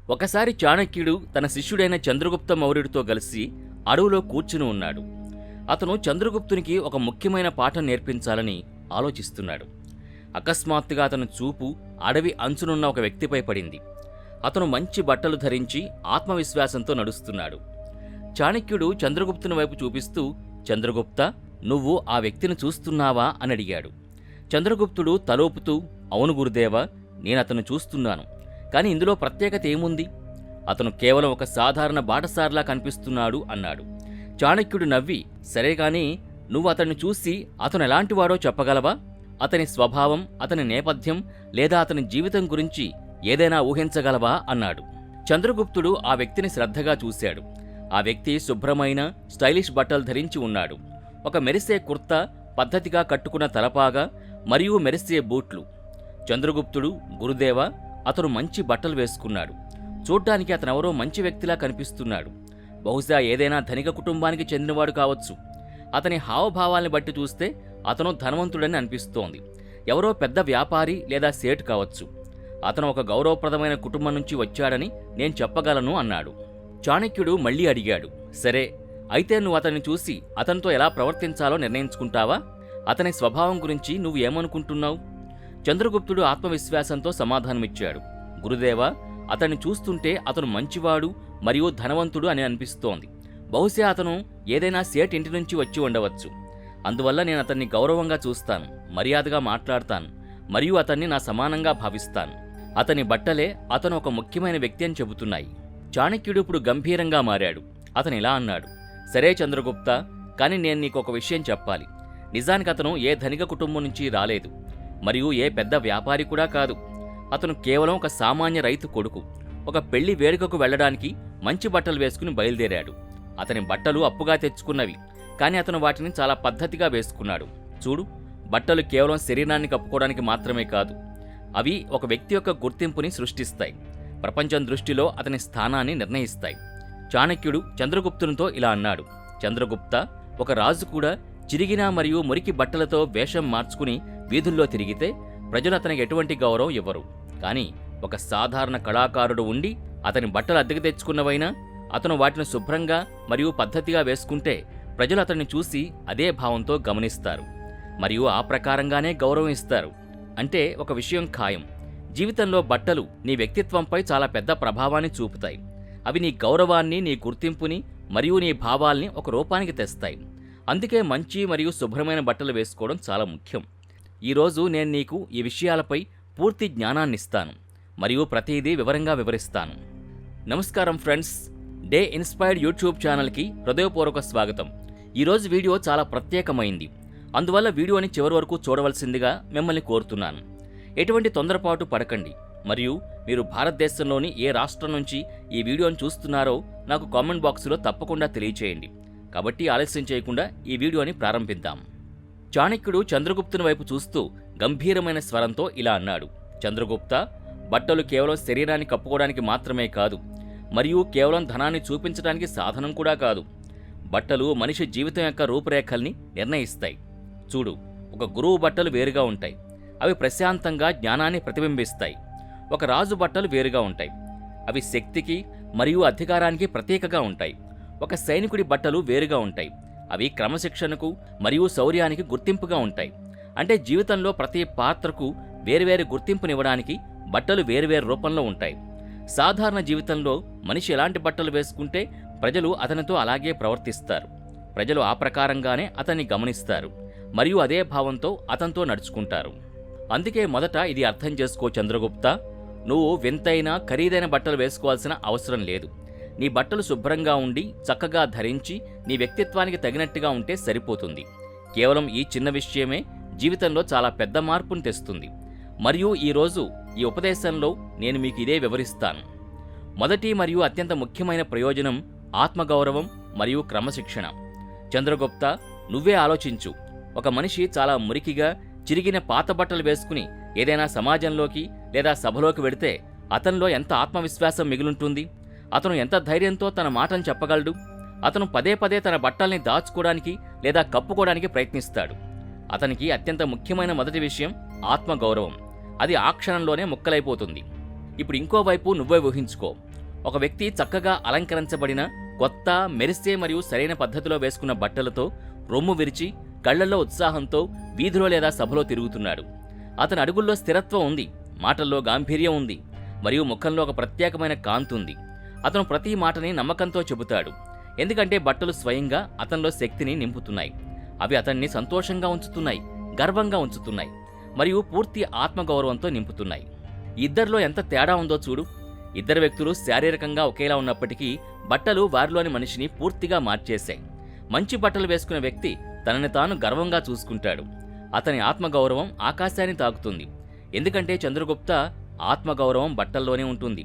ఒకసారి చాణక్యుడు తన శిష్యుడైన చంద్రగుప్త మౌర్యుడితో కలిసి అడవిలో కూర్చుని ఉన్నాడు. అతను చంద్రగుప్తునికి ఒక ముఖ్యమైన పాఠం నేర్పించాలని ఆలోచిస్తున్నాడు. అకస్మాత్తుగా అతని చూపు అడవి అంచునున్న ఒక వ్యక్తిపై పడింది. అతను మంచి బట్టలు ధరించి ఆత్మవిశ్వాసంతో నడుస్తున్నాడు. చాణక్యుడు చంద్రగుప్తుని వైపు చూపిస్తూ, చంద్రగుప్త, నువ్వు ఆ వ్యక్తిని చూస్తున్నావా అని అడిగాడు. చంద్రగుప్తుడు తలోపుతూ, అవును గురుదేవా, నేనతను చూస్తున్నాను. కానీ ఇందులో ప్రత్యేకత ఏముంది? అతను కేవలం ఒక సాధారణ బాటసారిలా కనిపిస్తున్నాడు అన్నాడు. చాణక్యుడు నవ్వి, సరే కానీ నువ్వు అతన్ని చూసి అతను ఎలాంటివాడో చెప్పగలవా? అతని స్వభావం, అతని నేపథ్యం లేదా అతని జీవితం గురించి ఏదైనా ఊహించగలవా అన్నాడు. చంద్రగుప్తుడు ఆ వ్యక్తిని శ్రద్ధగా చూశాడు. ఆ వ్యక్తి శుభ్రమైన స్టైలిష్ బట్టలు ధరించి ఉన్నాడు. ఒక మెరిసే కుర్తా, పద్ధతిగా కట్టుకున్న తలపాగా మరియు మెరిసే బూట్లు. చంద్రగుప్తుడు, గురుదేవా, అతను మంచి బట్టలు వేసుకున్నాడు. చూడ్డానికి అతనెవరో మంచి వ్యక్తిలా కనిపిస్తున్నాడు. బహుశా ఏదైనా ధనిక కుటుంబానికి చెందినవాడు కావచ్చు. అతని హావభావాల్ని బట్టి చూస్తే అతను ధనవంతుడని అనిపిస్తోంది. ఎవరో పెద్ద వ్యాపారి లేదా సేటు కావచ్చు. అతను ఒక గౌరవప్రదమైన కుటుంబం నుంచి వచ్చాడని నేను చెప్పగలను అన్నాడు. చాణక్యుడు మళ్లీ అడిగాడు, సరే, అయితే నువ్వు అతన్ని చూసి అతనితో ఎలా ప్రవర్తించాలో నిర్ణయించుకుంటావా? అతని స్వభావం గురించి నువ్వు ఏమనుకుంటున్నావు? చంద్రగుప్తుడు ఆత్మవిశ్వాసంతో సమాధానమిచ్చాడు, గురుదేవా, అతన్ని చూస్తుంటే అతను మంచివాడు మరియు ధనవంతుడు అని అనిపిస్తోంది. బహుశా అతను ఏదైనా సేట్ ఇంటి నుంచి వచ్చి ఉండవచ్చు. అందువల్ల నేను అతన్ని గౌరవంగా చూస్తాను, మర్యాదగా మాట్లాడతాను మరియు అతన్ని నా సమానంగా భావిస్తాను. అతని బట్టలే అతను ఒక ముఖ్యమైన వ్యక్తి అని చెబుతున్నాయి. చాణక్యుడు ఇప్పుడు గంభీరంగా మారాడు. అతను ఇలా అన్నాడు, సరే చంద్రగుప్త, కానీ నేను నీకు ఒక విషయం చెప్పాలి. నిజానికి అతను ఏ ధనిక కుటుంబం నుంచి రాలేదు మరియు ఏ పెద్ద వ్యాపారి కూడా కాదు. అతను కేవలం ఒక సామాన్య రైతు కొడుకు. ఒక పెళ్లి వేడుకకు వెళ్లడానికి మంచి బట్టలు వేసుకుని బయలుదేరాడు. అతని బట్టలు అప్పుగా తెచ్చుకున్నవి, కానీ అతను వాటిని చాలా పద్ధతిగా వేసుకున్నాడు. చూడు, బట్టలు కేవలం శరీరాన్ని కప్పుకోవడానికి మాత్రమే కాదు, అవి ఒక వ్యక్తి యొక్క గుర్తింపుని సృష్టిస్తాయి, ప్రపంచం దృష్టిలో అతని స్థానాన్ని నిర్ణయిస్తాయి. చాణక్యుడు చంద్రగుప్తునితో ఇలా అన్నాడు, చంద్రగుప్త, ఒక రాజు కూడా చిరిగిన మరియు మురికి బట్టలతో వేషం మార్చుకుని వీధుల్లో తిరిగితే ప్రజలు అతనికి ఎటువంటి గౌరవం ఇవ్వరు. కానీ ఒక సాధారణ కళాకారుడు ఉండి అతని బట్టలు అద్దెకు తెచ్చుకున్నవైనా అతను వాటిని శుభ్రంగా మరియు పద్ధతిగా వేసుకుంటే ప్రజలు అతన్ని చూసి అదే భావంతో గమనిస్తారు మరియు ఆ ప్రకారంగానే గౌరవం ఇస్తారు. అంటే ఒక విషయం ఖాయం, జీవితంలో బట్టలు నీ వ్యక్తిత్వంపై చాలా పెద్ద ప్రభావాన్ని చూపుతాయి. అవి నీ గౌరవాన్ని, నీ గుర్తింపుని మరియు నీ భావాల్ని ఒక రూపానికి తెస్తాయి. అందుకే మంచి మరియు శుభ్రమైన బట్టలు వేసుకోవడం చాలా ముఖ్యం. ఈరోజు నేను నీకు ఈ విషయాలపై పూర్తి జ్ఞానాన్నిస్తాను మరియు ప్రతిదీ వివరంగా వివరిస్తాను. నమస్కారం ఫ్రెండ్స్, డే ఇన్స్పైర్డ్ యూట్యూబ్ ఛానల్కి హృదయపూర్వక స్వాగతం. ఈరోజు వీడియో చాలా ప్రత్యేకమైంది. అందువల్ల వీడియోని చివరి వరకు చూడవలసిందిగా మిమ్మల్ని కోరుతున్నాను. ఎటువంటి తొందరపాటు పడకండి మరియు మీరు భారతదేశంలోని ఏ రాష్ట్రం నుంచి ఈ వీడియోని చూస్తున్నారో నాకు కామెంట్ బాక్సులో తప్పకుండా తెలియచేయండి. కాబట్టి ఆలస్యం చేయకుండా ఈ వీడియోని ప్రారంభిద్దాం. చాణక్యుడు చంద్రగుప్తుని వైపు చూస్తూ గంభీరమైన స్వరంతో ఇలా అన్నాడు, చంద్రగుప్త, బట్టలు కేవలం శరీరాన్ని కప్పుకోవడానికి మాత్రమే కాదు మరియు కేవలం ధనాన్ని చూపించడానికి సాధనం కూడా కాదు. బట్టలు మనిషి జీవితం యొక్క రూపురేఖల్ని నిర్ణయిస్తాయి. చూడు, ఒక గురువు బట్టలు వేరుగా ఉంటాయి, అవి ప్రశాంతంగా జ్ఞానాన్ని ప్రతిబింబిస్తాయి. ఒక రాజు బట్టలు వేరుగా ఉంటాయి, అవి శక్తికి మరియు అధికారానికి ప్రతీకగా ఉంటాయి. ఒక సైనికుడి బట్టలు వేరుగా ఉంటాయి, అవి క్రమశిక్షణకు మరియు శౌర్యానికి గుర్తింపుగా ఉంటాయి. అంటే జీవితంలో ప్రతి పాత్రకు వేరువేరు గుర్తింపునివ్వడానికి బట్టలు వేరువేరు రూపంలో ఉంటాయి. సాధారణ జీవితంలో మనిషి ఎలాంటి బట్టలు వేసుకుంటే ప్రజలు అతనితో అలాగే ప్రవర్తిస్తారు. ప్రజలు ఆ ప్రకారంగానే అతన్ని గమనిస్తారు మరియు అదే భావంతో అతనితో నడుచుకుంటారు. అందుకే మొదట ఇది అర్థం చేసుకో చంద్రగుప్త, నువ్వు వింతైన ఖరీదైన బట్టలు వేసుకోవాల్సిన అవసరం లేదు. నీ బట్టలు శుభ్రంగా ఉండి చక్కగా ధరించి నీ వ్యక్తిత్వానికి తగినట్టుగా ఉంటే సరిపోతుంది. కేవలం ఈ చిన్న విషయమే జీవితంలో చాలా పెద్ద మార్పును తెస్తుంది. మరియు ఈరోజు ఈ ఉపదేశంలో నేను మీకు ఇదే వివరిస్తాను. మొదటి మరియు అత్యంత ముఖ్యమైన ప్రయోజనం ఆత్మగౌరవం మరియు క్రమశిక్షణ. చంద్రగుప్త, నువ్వే ఆలోచించు. ఒక మనిషి చాలా మురికిగా చిరిగిన పాత బట్టలు వేసుకుని ఏదైనా సమాజంలోకి లేదా సభలోకి వెడితే అతనిలో ఎంత ఆత్మవిశ్వాసం మిగులుంటుంది? అతను ఎంత ధైర్యంతో తన మాటను చెప్పగలడు? అతను పదే పదే తన బట్టల్ని దాచుకోవడానికి లేదా కప్పుకోవడానికి ప్రయత్నిస్తాడు. అతనికి అత్యంత ముఖ్యమైన మొదటి విషయం ఆత్మగౌరవం. అది ఆ క్షణంలోనే ముక్కలైపోతుంది. ఇప్పుడు ఇంకోవైపు నువ్వే ఊహించుకో. ఒక వ్యక్తి చక్కగా అలంకరించబడిన కొత్త, మెరిసే మరియు సరైన పద్ధతిలో వేసుకున్న బట్టలతో రొమ్ము విరిచి కళ్లల్లో ఉత్సాహంతో వీధిలో లేదా సభలో తిరుగుతున్నాడు. అతని అడుగుల్లో స్థిరత్వం ఉంది, మాటల్లో గాంభీర్యం ఉంది మరియు ముఖంలో ఒక ప్రత్యేకమైన కాంతి ఉంది. అతను ప్రతి మాటని నమ్మకంతో చెబుతాడు, ఎందుకంటే బట్టలు స్వయంగా అతనిలో శక్తిని నింపుతున్నాయి. అవి అతన్ని సంతోషంగా ఉంచుతున్నాయి, గర్వంగా ఉంచుతున్నాయి మరియు పూర్తి ఆత్మగౌరవంతో నింపుతున్నాయి. ఇద్దరిలో ఎంత తేడా ఉందో చూడు. ఇద్దరు వ్యక్తులు శారీరకంగా ఒకేలా ఉన్నప్పటికీ బట్టలు వారిలోని మనిషిని పూర్తిగా మార్చేశాయి. మంచి బట్టలు వేసుకున్న వ్యక్తి తనని తాను గర్వంగా చూసుకుంటాడు. అతని ఆత్మగౌరవం ఆకాశాన్ని తాకుతుంది, ఎందుకంటే చంద్రగుప్త ఆత్మగౌరవం బట్టల్లోనే ఉంటుంది.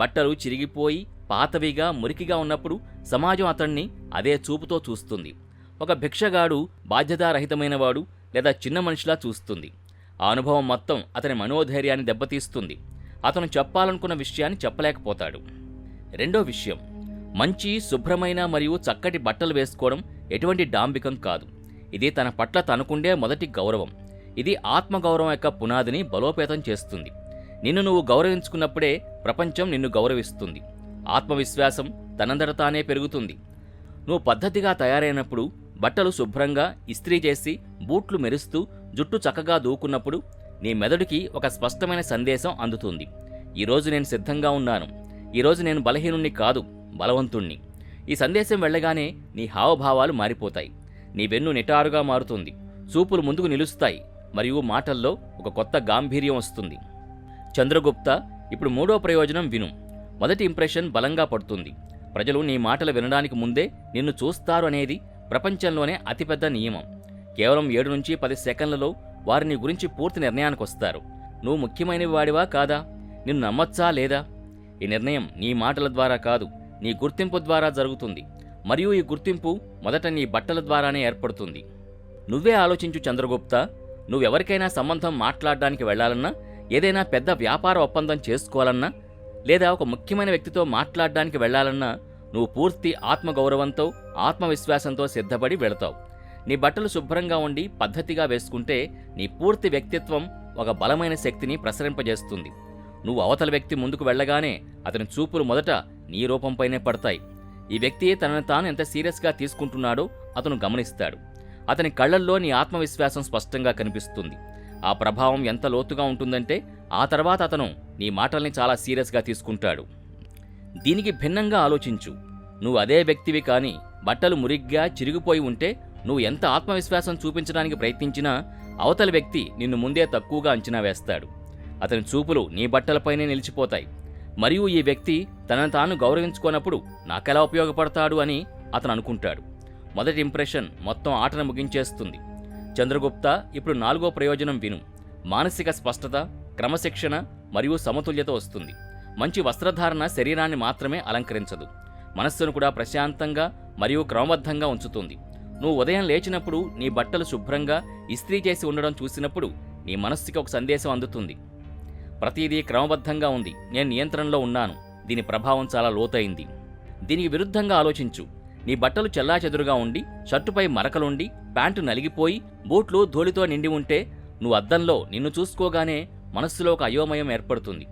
బట్టలు చిరిగిపోయి పాతవిగా, మురికిగా ఉన్నప్పుడు సమాజం అతన్ని అదే చూపుతో చూస్తుంది. ఒక భిక్షగాడు బాధ్యతారహితమైనవాడు లేదా చిన్న మనిషిలా చూస్తుంది. ఆ అనుభవం మొత్తం అతని మనోధైర్యాన్ని దెబ్బతీస్తుంది. అతను చెప్పాలనుకున్న విషయాన్ని చెప్పలేకపోతాడు. రెండో విషయం, మంచి, శుభ్రమైన మరియు చక్కటి బట్టలు వేసుకోవడం ఎటువంటి డాంబికం కాదు. ఇది తన పట్ల తనకుండే మొదటి గౌరవం. ఇది ఆత్మగౌరవం యొక్క పునాదిని బలోపేతం చేస్తుంది. నిన్ను నువ్వు గౌరవించుకున్నప్పుడే ప్రపంచం నిన్ను గౌరవిస్తుంది. ఆత్మవిశ్వాసం తనంతట తానే పెరుగుతుంది. నువ్వు పద్ధతిగా తయారైనప్పుడు, బట్టలు శుభ్రంగా ఇస్త్రీ చేసి, బూట్లు మెరుస్తూ, జుట్టు చక్కగా దూకున్నప్పుడు నీ మెదడుకి ఒక స్పష్టమైన సందేశం అందుతుంది. ఈరోజు నేను సిద్ధంగా ఉన్నాను. ఈరోజు నేను బలహీనుణ్ణి కాదు, బలవంతుణ్ణి. ఈ సందేశం వెళ్ళగానే నీ హావభావాలు మారిపోతాయి. నీ వెన్ను నిటారుగా మారుతుంది, చూపులు ముందుకు నిలుస్తాయి మరియు మాటల్లో ఒక కొత్త గాంభీర్యం వస్తుంది. చంద్రగుప్త, ఇప్పుడు మూడో ప్రయోజనం విను. మొదటి ఇంప్రెషన్ బలంగా పడుతుంది. ప్రజలు నీ మాటలు వినడానికి ముందే నిన్ను చూస్తారు అనేది ప్రపంచంలోనే అతిపెద్ద నియమం. కేవలం 7 నుంచి 10 సెకన్లలో వారు నీ గురించి పూర్తి నిర్ణయానికి వస్తారు. నువ్వు ముఖ్యమైనవి వాడివా కాదా, నిన్ను నమ్మచ్చా లేదా? ఈ నిర్ణయం నీ మాటల ద్వారా కాదు, నీ గుర్తింపు ద్వారా జరుగుతుంది. మరియు ఈ గుర్తింపు మొదట నీ బట్టల ద్వారానే ఏర్పడుతుంది. నువ్వే ఆలోచించు చంద్రగుప్త. నువ్వెవరికైనా సంబంధం మాట్లాడడానికి వెళ్లాలన్నా, ఏదైనా పెద్ద వ్యాపార ఒప్పందం చేసుకోవాలన్నా, లేదా ఒక ముఖ్యమైన వ్యక్తితో మాట్లాడడానికి వెళ్లాలన్నా నువ్వు పూర్తి ఆత్మగౌరవంతో, ఆత్మవిశ్వాసంతో సిద్ధపడి వెళతావు. నీ బట్టలు శుభ్రంగా ఉండి పద్ధతిగా వేసుకుంటే నీ పూర్తి వ్యక్తిత్వం ఒక బలమైన శక్తిని ప్రసరింపజేస్తుంది. నువ్వు అవతల వ్యక్తి ముందుకు వెళ్ళగానే అతని చూపులు మొదట నీ రూపంపైనే పడతాయి. ఈ వ్యక్తి తనను తాను ఎంత సీరియస్గా తీసుకుంటున్నాడో అతను గమనిస్తాడు. అతని కళ్లల్లో నీ ఆత్మవిశ్వాసం స్పష్టంగా కనిపిస్తుంది. ఆ ప్రభావం ఎంత లోతుగా ఉంటుందంటే ఆ తర్వాత అతను నీ మాటల్ని చాలా సీరియస్గా తీసుకుంటాడు. దీనికి భిన్నంగా ఆలోచించు. నువ్వు అదే వ్యక్తివి, కానీ బట్టలు మురిగ్గా చిరిగిపోయి ఉంటే నువ్వు ఎంత ఆత్మవిశ్వాసం చూపించడానికి ప్రయత్నించినా అవతలి వ్యక్తి నిన్ను ముందే తక్కువగా అంచనా వేస్తాడు. అతని చూపులు నీ బట్టలపైనే నిలిచిపోతాయి. మరియు ఈ వ్యక్తి తనను తాను గౌరవించుకోనప్పుడు నాకెలా ఉపయోగపడతాడు అని అతను అనుకుంటాడు. మొదటి ఇంప్రెషన్ మొత్తం ఆటను ముగించేస్తుంది. చంద్రగుప్త, ఇప్పుడు 4వ ప్రయోజనం విను. మానసిక స్పష్టత, క్రమశిక్షణ మరియు సమతుల్యత వస్తుంది. మంచి వస్త్రధారణ శరీరాన్ని మాత్రమే అలంకరించదు, మనస్సును కూడా ప్రశాంతంగా మరియు క్రమబద్ధంగా ఉంచుతుంది. నువ్వు ఉదయం లేచినప్పుడు నీ బట్టలు శుభ్రంగా ఇస్త్రీ చేసి ఉండడం చూసినప్పుడు నీ మనస్సుకి ఒక సందేశం అందుతుంది. ప్రతిదీ క్రమబద్ధంగా ఉంది, నేను నియంత్రణలో ఉన్నాను. దీని ప్రభావం చాలా లోతైంది. దీనికి విరుద్ధంగా ఆలోచించు. నీ బట్టలు చెల్లాచెదురుగా ఉండి, షర్టుపై మరకలుండి, ప్యాంటు నలిగిపోయి, బూట్లు ధూళితో నిండి ఉంటే నువ్వు అద్దంలో నిన్ను చూసుకోగానే మనస్సులో ఒక అయోమయం ఏర్పడుతుంది.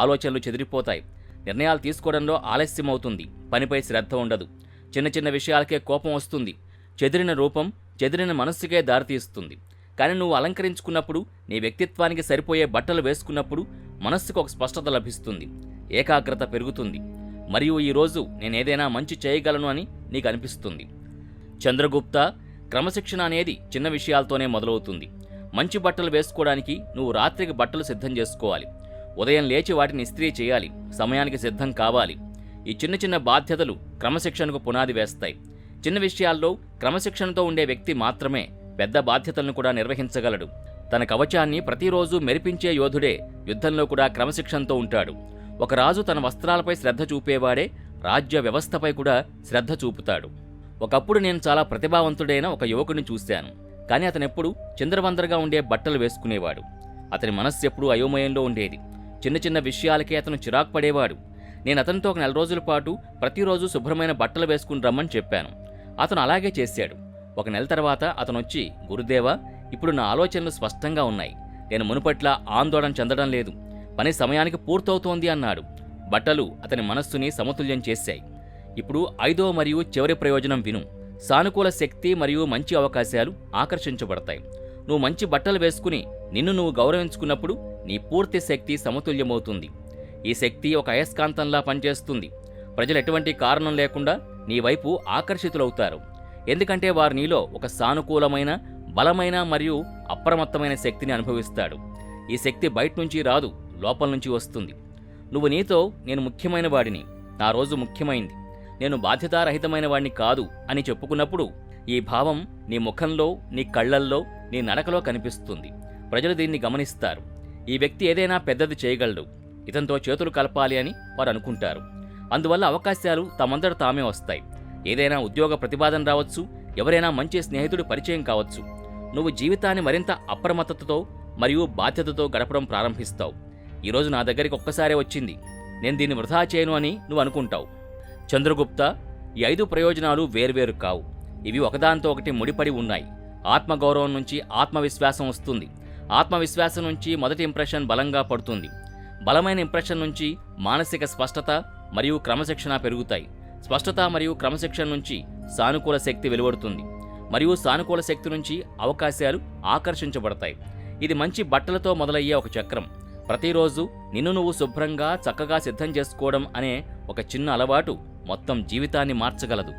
ఆలోచనలు చెదిరిపోతాయి. నిర్ణయాలు తీసుకోవడంలో ఆలస్యమవుతుంది. పనిపై శ్రద్ధ ఉండదు. చిన్న చిన్న విషయాలకే కోపం వస్తుంది. చెదిరిన రూపం చెదిరిన మనస్సుకే దారితీస్తుంది. కానీ నువ్వు అలంకరించుకున్నప్పుడు, నీ వ్యక్తిత్వానికి సరిపోయే బట్టలు వేసుకున్నప్పుడు మనస్సుకు ఒక స్పష్టత లభిస్తుంది, ఏకాగ్రత పెరుగుతుంది. మరియు ఈరోజు నేనేదైనా మంచి చేయగలను అని నీకు అనిపిస్తుంది. చంద్రగుప్త, క్రమశిక్షణ అనేది చిన్న విషయాలతోనే మొదలవుతుంది. మంచి బట్టలు వేసుకోవడానికి నువ్వు రాత్రికి బట్టలు సిద్ధం చేసుకోవాలి. ఉదయం లేచి వాటిని ఇస్త్రీ చేయాలి. సమయానికి సిద్ధం కావాలి. ఈ చిన్న చిన్న బాధ్యతలు క్రమశిక్షణకు పునాది వేస్తాయి. చిన్న విషయాల్లో క్రమశిక్షణతో ఉండే వ్యక్తి మాత్రమే పెద్ద బాధ్యతలను కూడా నిర్వహించగలడు. తన కవచాన్ని ప్రతిరోజు మెరిపించే యోధుడే యుద్ధంలో కూడా క్రమశిక్షణతో ఉంటాడు. ఒక రాజు తన వస్త్రాలపై శ్రద్ధ చూపేవాడే రాజ్య వ్యవస్థపై కూడా శ్రద్ధ చూపుతాడు. ఒకప్పుడు నేను చాలా ప్రతిభావంతుడైన ఒక యువకుడిని చూశాను. కానీ అతనెప్పుడు చిందరవందరగా ఉండే బట్టలు వేసుకునేవాడు. అతని మనస్సు ఎప్పుడూ అయోమయంలో ఉండేది. చిన్న చిన్న విషయాలకే అతను చిరాకు పడేవాడు. నేను అతనితో ఒక 4 రోజుల పాటు ప్రతిరోజు శుభ్రమైన బట్టలు వేసుకుని రమ్మని చెప్పాను. అతను అలాగే చేశాడు. 1 నెల తర్వాత అతనొచ్చి, గురుదేవా, ఇప్పుడు నా ఆలోచనలు స్పష్టంగా ఉన్నాయి. నేను మునుపట్లా ఆందోళన చెందడం లేదు. పని సమయానికి పూర్తవుతోంది అన్నాడు. బట్టలు అతని మనస్సుని సమతుల్యం చేశాయి. ఇప్పుడు 5వ మరియు చివరి ప్రయోజనం విను. సానుకూల శక్తి మరియు మంచి అవకాశాలు ఆకర్షించబడతాయి. నువ్వు మంచి బట్టలు వేసుకుని నిన్ను నువ్వు గౌరవించుకున్నప్పుడు నీ పూర్తి శక్తి సమతుల్యమవుతుంది. ఈ శక్తి ఒక అయస్కాంతంలా పనిచేస్తుంది. ప్రజలు ఎటువంటి కారణం లేకుండా నీ వైపు ఆకర్షితులవుతారు. ఎందుకంటే వారు నీలో ఒక సానుకూలమైన, బలమైన మరియు అప్రమత్తమైన శక్తిని అనుభవిస్తాడు. ఈ శక్తి బయట నుంచి రాదు, లోపల నుంచి వస్తుంది. నువ్వు నీతో నేను ముఖ్యమైన వాడిని, నా రోజు ముఖ్యమైంది, నేను బాధ్యతారహితమైన వాడిని కాదు అని చెప్పుకున్నప్పుడు ఈ భావం నీ ముఖంలో, నీ కళ్ళల్లో, నీ నడకలో కనిపిస్తుంది. ప్రజలు దీన్ని గమనిస్తారు. ఈ వ్యక్తి ఏదైనా పెద్దది చేయగలడు, ఇతనితో చేతులు కలపాలి అని వారు అనుకుంటారు. అందువల్ల అవకాశాలు తమంతట తామే వస్తాయి. ఏదైనా ఉద్యోగ ప్రతిపాదన రావచ్చు, ఎవరైనా మంచి స్నేహితుడి పరిచయం కావచ్చు. నువ్వు జీవితాన్ని మరింత అప్రమత్తతతో మరియు బాధ్యతతో గడపడం ప్రారంభిస్తావు. ఈరోజు నా దగ్గరికి ఒక్కసారే వచ్చింది, నేను దీన్ని వృధా చేయను అని నువ్వు అనుకుంటావు. చంద్రగుప్త, ఈ 5 ప్రయోజనాలు వేర్వేరు కావు. ఇవి ఒకదాంతో ఒకటి ముడిపడి ఉన్నాయి. ఆత్మగౌరవం నుంచి ఆత్మవిశ్వాసం వస్తుంది. ఆత్మవిశ్వాసం నుంచి మొదటి ఇంప్రెషన్ బలంగా పడుతుంది. బలమైన ఇంప్రెషన్ నుంచి మానసిక స్పష్టత మరియు క్రమశిక్షణ పెరుగుతాయి. స్పష్టత మరియు క్రమశిక్షణ నుంచి సానుకూల శక్తి వెలువడుతుంది మరియు సానుకూల శక్తి నుంచి అవకాశాలు ఆకర్షించబడతాయి. ఇది మంచి బట్టలతో మొదలయ్యే ఒక చక్రం. ప్రతిరోజు నిన్ను నువ్వు శుభ్రంగా, చక్కగా సిద్ధం చేసుకోవడం అనే ఒక చిన్న అలవాటు మొత్తం జీవితాన్ని మార్చగలదు.